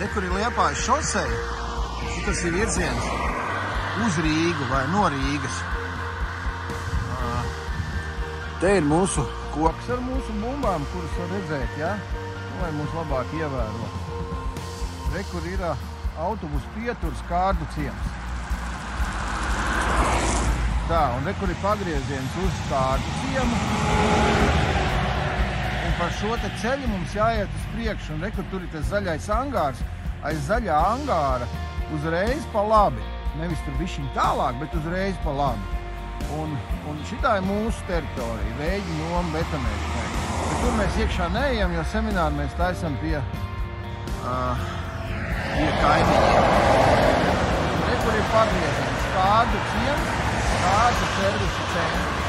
Re, kur ir Liepājas šoseja, šitas ir virziens uz Rīgu vai no Rīgas. Te ir mūsu koks ar mūsu bumbām, kuras var redzēt, ja? Lai mūs labāk ievēro. Re, kur ir autobusu pieturs Kārdu ciems. Tā, un re, kur ir pagrieziens uz Kārdu ciemu. Un par šo te ceļu mums jāiet uz priekšu, un re, kur tur ir tas zaļais angārs, aiz zaļā angāra uzreiz pa labi. Nevis tur bišķiņ tālāk, bet uzreiz pa labi. Un šitā ir mūsu teritorija, Vēģi noma betonēšanai. Bet tur mēs iekšā neejam, jo semināru mēs taisam pie kaimiņiem. Re, kur ir pagrieziens, Kārdu ciems, Kārdu servisu centrs.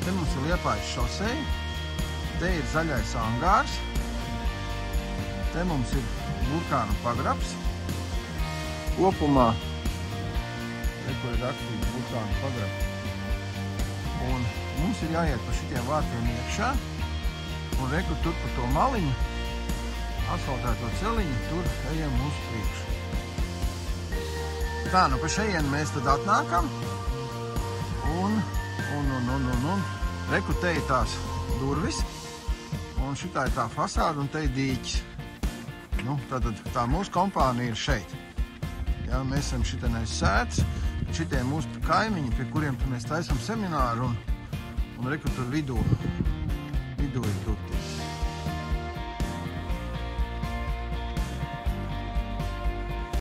Te mums ir Liepājas šoseja, te ir zaļais angārs, te mums ir burkānu pagrabs. Kopumā, re, kur ir rakstīts burkānu pagrabs. Un mums ir jāiet pa šitiem vārtiem iekšā, un re, kur tur pa to maliņu, asfaltēto celiņu, tur ejam uz priekšu. Tā, nu pa šeien mēs tad atnākam, un re, kur te ir tās durvis, un šitā ir tā fasāda, un te ir dīķis. Nu, tātad tā mūsu kompānija ir šeit. Jā, mēs esam šitenais sēts, šitie mūsu kaimiņi, pie kuriem mēs taisam semināru, un re, kur tur vidū ir durvis.